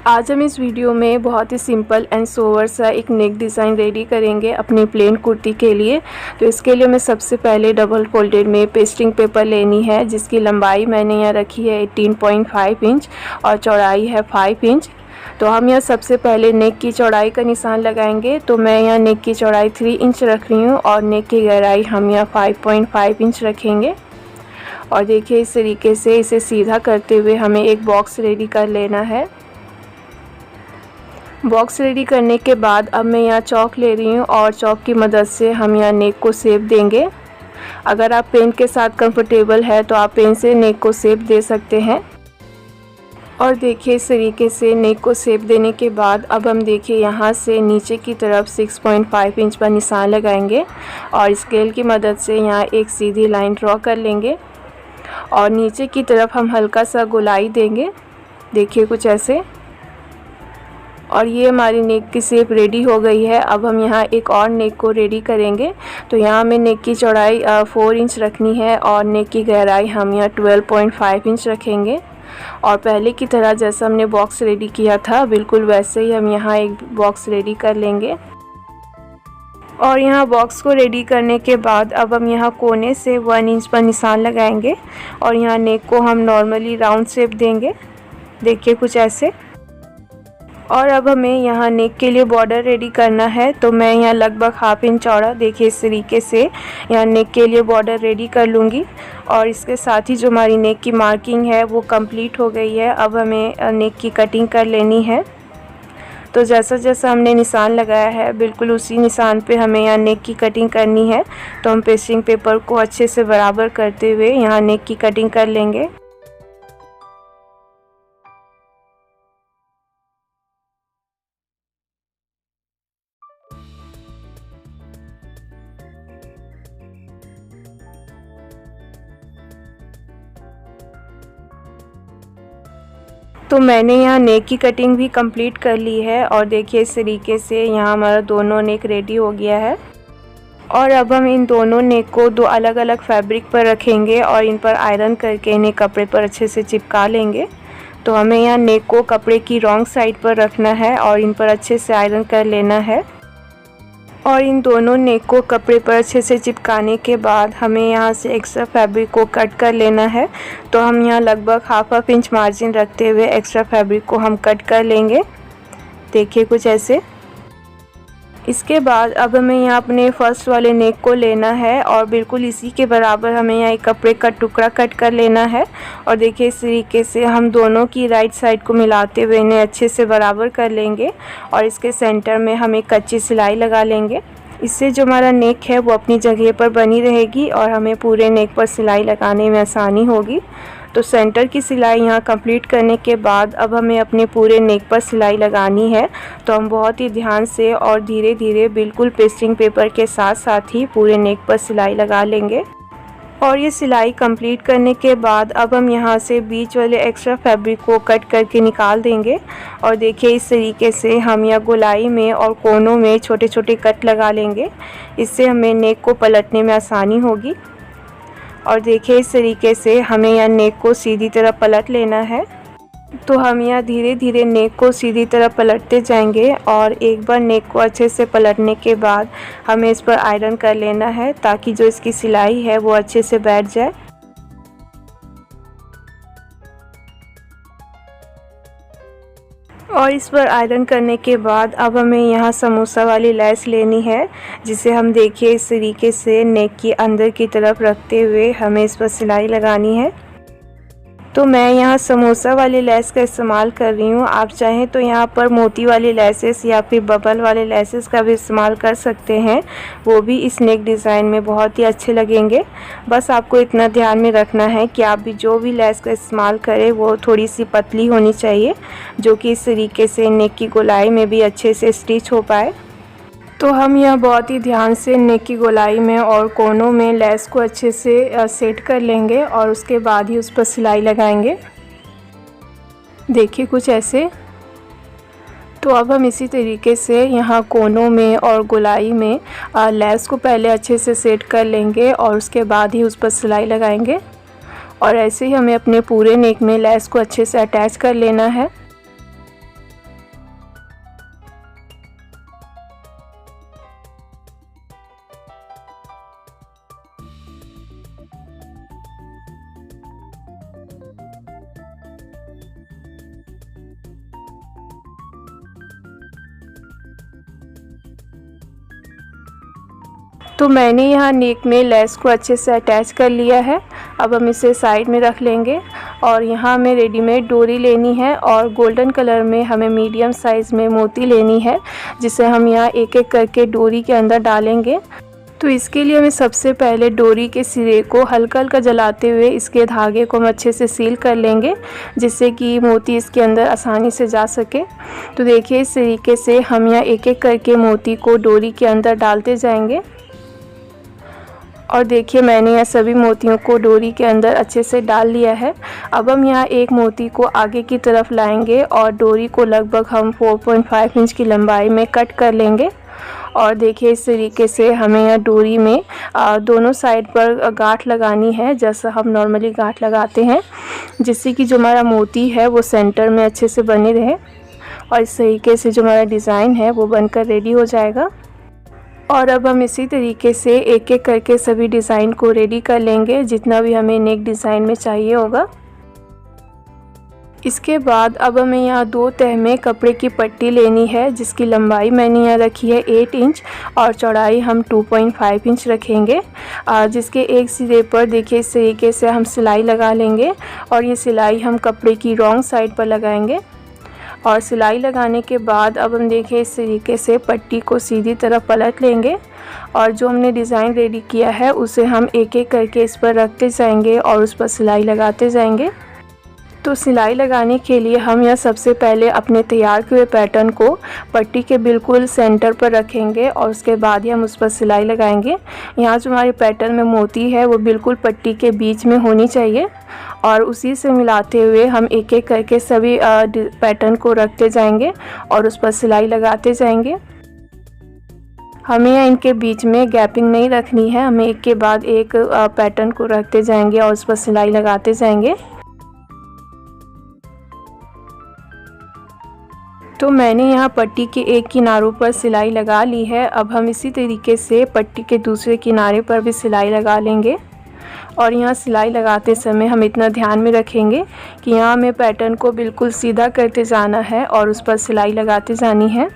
आज हम इस वीडियो में बहुत ही सिंपल एंड सोवर सा एक नेक डिज़ाइन रेडी करेंगे अपनी प्लेन कुर्ती के लिए। तो इसके लिए मैं सबसे पहले डबल फोल्डेड में पेस्टिंग पेपर लेनी है, जिसकी लंबाई मैंने यहाँ रखी है 18.5 इंच और चौड़ाई है 5 इंच। तो हम यहाँ सबसे पहले नेक की चौड़ाई का निशान लगाएंगे। तो मैं यहाँ नेक की चौड़ाई 3 इंच रख रही हूँ और नेक की गहराई हम यहाँ 5.5 इंच रखेंगे। और देखिए इस तरीके से इसे सीधा करते हुए हमें एक बॉक्स रेडी कर लेना है। बॉक्स रेडी करने के बाद अब मैं यहाँ चॉक ले रही हूँ और चॉक की मदद से हम यहाँ नेक को शेप देंगे। अगर आप पेन के साथ कंफर्टेबल है तो आप पेन से नेक को शेप दे सकते हैं। और देखिए इस तरीके से नेक को शेप देने के बाद अब हम देखिए यहाँ से नीचे की तरफ 6.5 इंच पर निशान लगाएंगे और स्केल की मदद से यहाँ एक सीधी लाइन ड्रॉ कर लेंगे और नीचे की तरफ हम हल्का सा गोलाई देंगे, देखिए कुछ ऐसे। और ये हमारी नेक की शेप रेडी हो गई है। अब हम यहाँ एक और नेक को रेडी करेंगे। तो यहाँ हमें नेक की चौड़ाई 4 इंच रखनी है और नेक की गहराई हम यहाँ 12.5 इंच रखेंगे। और पहले की तरह जैसा हमने बॉक्स रेडी किया था बिल्कुल वैसे ही हम यहाँ एक बॉक्स रेडी कर लेंगे। और यहाँ बॉक्स को रेडी करने के बाद अब हम यहाँ कोने से 1 इंच पर निशान लगाएंगे और यहाँ नेक को हम नॉर्मली राउंड शेप देंगे, देखिए कुछ ऐसे। और अब हमें यहाँ नेक के लिए बॉर्डर रेडी करना है। तो मैं यहाँ लगभग ½ इंच चौड़ा, देखिए इस तरीके से यहाँ नेक के लिए बॉर्डर रेडी कर लूँगी। और इसके साथ ही जो हमारी नेक की मार्किंग है वो कंप्लीट हो गई है। अब हमें नेक की कटिंग कर लेनी है। तो जैसा जैसा हमने निशान लगाया है बिल्कुल उसी निशान पे हमें यहाँ नेक की कटिंग करनी है। तो हम पेस्टिंग पेपर को अच्छे से बराबर करते हुए यहाँ नेक की कटिंग कर लेंगे। तो मैंने यहाँ नेक की कटिंग भी कंप्लीट कर ली है और देखिए इस तरीके से यहाँ हमारा दोनों नेक रेडी हो गया है। और अब हम इन दोनों नेक को 2 अलग अलग फैब्रिक पर रखेंगे और इन पर आयरन करके इन्हें कपड़े पर अच्छे से चिपका लेंगे। तो हमें यहाँ नेक को कपड़े की रॉन्ग साइड पर रखना है और इन पर अच्छे से आयरन कर लेना है। और इन दोनों नेक को कपड़े पर अच्छे से चिपकाने के बाद हमें यहाँ से एक्स्ट्रा फैब्रिक को कट कर लेना है। तो हम यहाँ लगभग ½ इंच मार्जिन रखते हुए एक्स्ट्रा फैब्रिक को हम कट कर लेंगे, देखिए कुछ ऐसे। इसके बाद अब हमें यहाँ अपने फर्स्ट वाले नेक को लेना है और बिल्कुल इसी के बराबर हमें यहाँ एक कपड़े का टुकड़ा कट कर लेना है। और देखिए इस तरीके से हम दोनों की राइट साइड को मिलाते हुए इन्हें अच्छे से बराबर कर लेंगे और इसके सेंटर में हम एक कच्ची सिलाई लगा लेंगे। इससे जो हमारा नेक है वो अपनी जगह पर बनी रहेगी और हमें पूरे नेक पर सिलाई लगाने में आसानी होगी। तो सेंटर की सिलाई यहाँ कंप्लीट करने के बाद अब हमें अपने पूरे नेक पर सिलाई लगानी है। तो हम बहुत ही ध्यान से और धीरे धीरे बिल्कुल पेस्टिंग पेपर के साथ साथ ही पूरे नेक पर सिलाई लगा लेंगे। और ये सिलाई कंप्लीट करने के बाद अब हम यहाँ से बीच वाले एक्स्ट्रा फैब्रिक को कट करके निकाल देंगे। और देखिए इस तरीके से हम यहाँ गोलाई में और कोनों में छोटे छोटे कट लगा लेंगे, इससे हमें नेक को पलटने में आसानी होगी। और देखिए इस तरीके से हमें यहाँ नेक को सीधी तरफ पलट लेना है। तो हम यहाँ धीरे धीरे नेक को सीधी तरफ पलटते जाएंगे और एक बार नेक को अच्छे से पलटने के बाद हमें इस पर आयरन कर लेना है ताकि जो इसकी सिलाई है वो अच्छे से बैठ जाए। और इस पर आयरन करने के बाद अब हमें यहाँ समोसा वाली लेस लेनी है, जिसे हम देखिए इस तरीके से नेक की अंदर की तरफ रखते हुए हमें इस पर सिलाई लगानी है। तो मैं यहाँ समोसा वाली लेस का इस्तेमाल कर रही हूँ। आप चाहें तो यहाँ पर मोती वाली लेसेस या फिर बबल वाले लेसेस का भी इस्तेमाल कर सकते हैं, वो भी इस नेक डिज़ाइन में बहुत ही अच्छे लगेंगे। बस आपको इतना ध्यान में रखना है कि आप भी जो भी लेस का इस्तेमाल करें वो थोड़ी सी पतली होनी चाहिए, जो कि इस तरीके से नेक की गोलाई में भी अच्छे से स्टिच हो पाए। तो हम यह बहुत ही ध्यान से नेक की गोलाई में और कोनों में लेस को अच्छे से सेट कर लेंगे और उसके बाद ही उस पर सिलाई लगाएंगे, देखिए कुछ ऐसे। तो अब हम इसी तरीके से यहाँ कोनों में और गोलाई में लेस को पहले अच्छे से सेट कर लेंगे और उसके बाद ही उस पर सिलाई लगाएंगे। और ऐसे ही हमें अपने पूरे नेक में लेस को अच्छे से अटैच कर लेना है। तो मैंने यहाँ नेक में लेस को अच्छे से अटैच कर लिया है। अब हम इसे साइड में रख लेंगे और यहाँ हमें रेडीमेड डोरी लेनी है और गोल्डन कलर में हमें मीडियम साइज़ में मोती लेनी है, जिसे हम यहाँ एक एक करके डोरी के अंदर डालेंगे। तो इसके लिए हमें सबसे पहले डोरी के सिरे को हल्का हल्का जलाते हुए इसके धागे को हम अच्छे से सील कर लेंगे, जिससे कि मोती इसके अंदर आसानी से जा सके। तो देखिए इस तरीके से हम यहाँ एक एक करके मोती को डोरी के अंदर डालते जाएंगे। और देखिए मैंने यहाँ सभी मोतियों को डोरी के अंदर अच्छे से डाल लिया है। अब हम यहाँ एक मोती को आगे की तरफ लाएंगे और डोरी को लगभग हम 4.5 इंच की लंबाई में कट कर लेंगे। और देखिए इस तरीके से हमें यहाँ डोरी में दोनों साइड पर गांठ लगानी है, जैसा हम नॉर्मली गांठ लगाते हैं, जिससे कि जो हमारा मोती है वो सेंटर में अच्छे से बने रहे। और इस तरीके से जो हमारा डिज़ाइन है वो बनकर रेडी हो जाएगा। और अब हम इसी तरीके से एक एक करके सभी डिज़ाइन को रेडी कर लेंगे, जितना भी हमें नेक डिज़ाइन में चाहिए होगा। इसके बाद अब हमें यहाँ 2 तह में कपड़े की पट्टी लेनी है, जिसकी लंबाई मैंने यहाँ रखी है 8 इंच और चौड़ाई हम 2.5 इंच रखेंगे। जिसके एक सिरे पर देखिए इस तरीके से हम सिलाई लगा लेंगे और ये सिलाई हम कपड़े की रॉन्ग साइड पर लगाएंगे। और सिलाई लगाने के बाद अब हम देखिए इस तरीके से पट्टी को सीधी तरफ पलट लेंगे और जो हमने डिज़ाइन रेडी किया है उसे हम एक एक करके इस पर रखते जाएंगे और उस पर सिलाई लगाते जाएंगे। तो सिलाई लगाने के लिए हम यह सबसे पहले अपने तैयार किए हुए पैटर्न को पट्टी के बिल्कुल सेंटर पर रखेंगे और उसके बाद ही हम उस पर सिलाई लगाएंगे। यहाँ जो हमारे पैटर्न में मोती है वो बिल्कुल पट्टी के बीच में होनी चाहिए और उसी से मिलाते हुए हम एक एक करके सभी पैटर्न को रखते जाएंगे और उस पर सिलाई लगाते जाएंगे। हमें यहाँ इनके बीच में गैपिंग नहीं रखनी है, हमें एक के बाद एक पैटर्न को रखते जाएंगे और उस पर सिलाई लगाते जाएंगे। तो मैंने यहाँ पट्टी के एक किनारों पर सिलाई लगा ली है। अब हम इसी तरीके से पट्टी के दूसरे किनारे पर भी सिलाई लगा लेंगे। और यहाँ सिलाई लगाते समय हम इतना ध्यान में रखेंगे कि यहाँ हमें पैटर्न को बिल्कुल सीधा करते जाना है और उस पर सिलाई लगाते जानी है।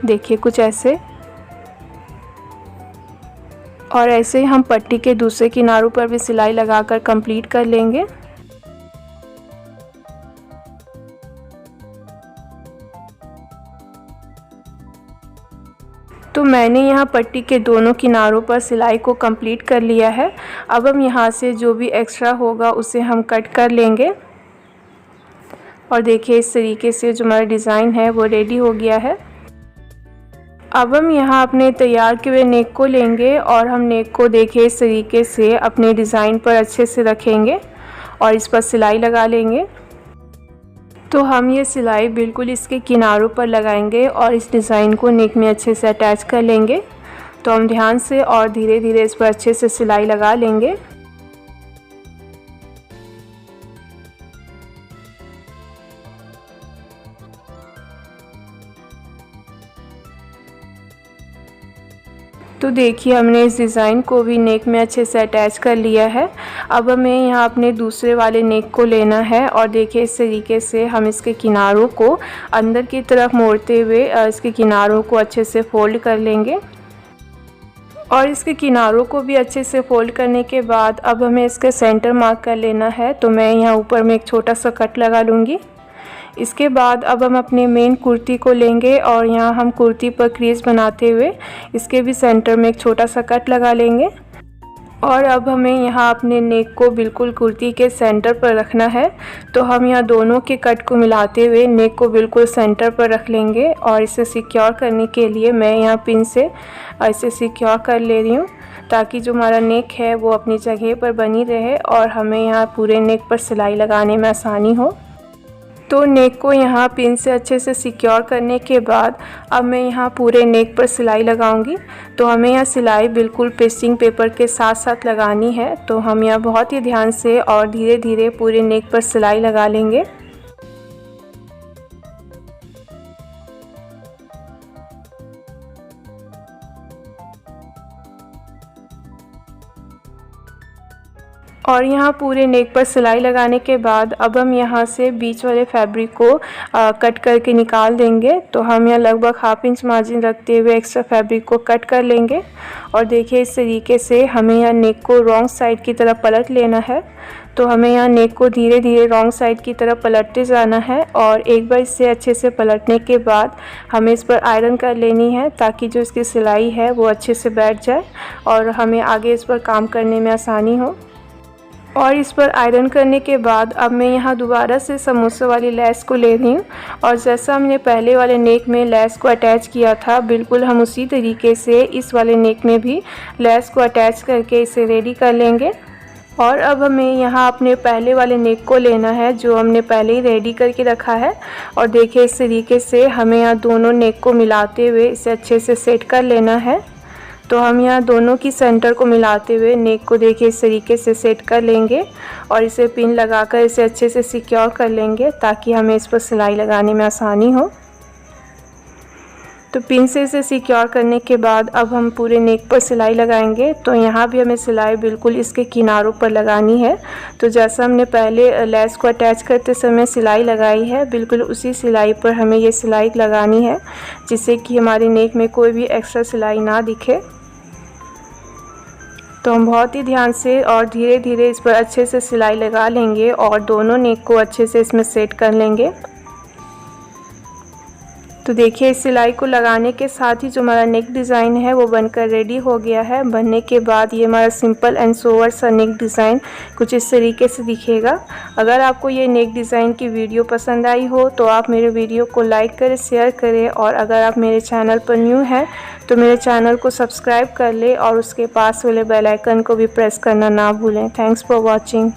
देखिए कुछ ऐसे। और ऐसे ही हम पट्टी के दूसरे किनारों पर भी सिलाई लगाकर कंप्लीट कर लेंगे। तो मैंने यहाँ पट्टी के दोनों किनारों पर सिलाई को कंप्लीट कर लिया है। अब हम यहाँ से जो भी एक्स्ट्रा होगा उसे हम कट कर लेंगे। और देखिए इस तरीके से जो हमारा डिज़ाइन है वो रेडी हो गया है। अब हम यहाँ अपने तैयार किए हुए नेक को लेंगे और हम नेक को देखिए इस तरीके से अपने डिज़ाइन पर अच्छे से रखेंगे और इस पर सिलाई लगा लेंगे। तो हम ये सिलाई बिल्कुल इसके किनारों पर लगाएंगे और इस डिज़ाइन को नेक में अच्छे से अटैच कर लेंगे। तो हम ध्यान से और धीरे धीरे इस पर अच्छे से सिलाई लगा लेंगे। तो देखिए हमने इस डिज़ाइन को भी नेक में अच्छे से अटैच कर लिया है। अब हमें यहाँ अपने दूसरे वाले नेक को लेना है और देखिए इस तरीके से हम इसके किनारों को अंदर की तरफ मोड़ते हुए इसके किनारों को अच्छे से फोल्ड कर लेंगे। और इसके किनारों को भी अच्छे से फोल्ड करने के बाद अब हमें इसका सेंटर मार्क कर लेना है। तो मैं यहाँ ऊपर में एक छोटा सा कट लगा लूँगी। इसके बाद अब हम अपने मेन कुर्ती को लेंगे और यहाँ हम कुर्ती पर क्रीज बनाते हुए इसके भी सेंटर में एक छोटा सा कट लगा लेंगे। और अब हमें यहाँ अपने नेक को बिल्कुल कुर्ती के सेंटर पर रखना है। तो हम यहाँ दोनों के कट को मिलाते हुए नेक को बिल्कुल सेंटर पर रख लेंगे और इसे सिक्योर करने के लिए मैं यहाँ पिन से इसे सिक्योर कर ले रही हूँ, ताकि जो हमारा नेक है वो अपनी जगह पर बनी रहे और हमें यहाँ पूरे नेक पर सिलाई लगाने में आसानी हो। तो नेक को यहाँ पिन से अच्छे से सिक्योर करने के बाद अब मैं यहाँ पूरे नेक पर सिलाई लगाऊंगी। तो हमें यहाँ सिलाई बिल्कुल पेस्टिंग पेपर के साथ साथ लगानी है। तो हम यहाँ बहुत ही ध्यान से और धीरे धीरे पूरे नेक पर सिलाई लगा लेंगे। और यहाँ पूरे नेक पर सिलाई लगाने के बाद अब हम यहाँ से बीच वाले फैब्रिक को कट करके निकाल देंगे। तो हम यहाँ लगभग 1/2 इंच मार्जिन रखते हुए एक्स्ट्रा फैब्रिक को कट कर लेंगे। और देखिए इस तरीके से हमें यहाँ नेक को रॉन्ग साइड की तरफ पलट लेना है। तो हमें यहाँ नेक को धीरे धीरे रॉन्ग साइड की तरफ पलटते जाना है और एक बार इसे अच्छे से पलटने के बाद हमें इस पर आयरन कर लेनी है, ताकि जो इसकी सिलाई है वो अच्छे से बैठ जाए और हमें आगे इस पर काम करने में आसानी हो। और इस पर आयरन करने के बाद अब मैं यहाँ दोबारा से समोसे वाली लेस को ले रही हूँ और जैसा हमने पहले वाले नेक में लेस को अटैच किया था, बिल्कुल हम उसी तरीके से इस वाले नेक में भी लेस को अटैच करके इसे रेडी कर लेंगे। और अब हमें यहाँ अपने पहले वाले नेक को लेना है जो हमने पहले ही रेडी करके रखा है। और देखिए इस तरीके से हमें यहाँ दोनों नेक को मिलाते हुए इसे अच्छे से सेट कर लेना है। तो हम यहाँ दोनों की सेंटर को मिलाते हुए नेक को देखिए इस तरीके से सेट कर लेंगे और इसे पिन लगाकर इसे अच्छे से सिक्योर कर लेंगे, ताकि हमें इस पर सिलाई लगाने में आसानी हो। तो पिन से इसे सिक्योर करने के बाद अब हम पूरे नेक पर सिलाई लगाएंगे। तो यहाँ भी हमें सिलाई बिल्कुल इसके किनारों पर लगानी है। तो जैसा हमने पहले लेस को अटैच करते समय सिलाई लगाई है, बिल्कुल उसी सिलाई पर हमें ये सिलाई लगानी है, जिससे कि हमारे नेक में कोई भी एक्स्ट्रा सिलाई ना दिखे। तो हम बहुत ही ध्यान से और धीरे धीरे इस पर अच्छे से सिलाई लगा लेंगे और दोनों नेक को अच्छे से इसमें सेट कर लेंगे। तो देखिए इस सिलाई को लगाने के साथ ही जो हमारा नेक डिज़ाइन है वो बनकर रेडी हो गया है। बनने के बाद ये हमारा सिंपल एंड सोवर सा नेक डिज़ाइन कुछ इस तरीके से दिखेगा। अगर आपको ये नेक डिज़ाइन की वीडियो पसंद आई हो तो आप मेरे वीडियो को लाइक करें, शेयर करें और अगर आप मेरे चैनल पर न्यू हैं तो मेरे चैनल को सब्सक्राइब कर लें और उसके पास वाले बेल आइकन को भी प्रेस करना ना भूलें। Thanks for watching.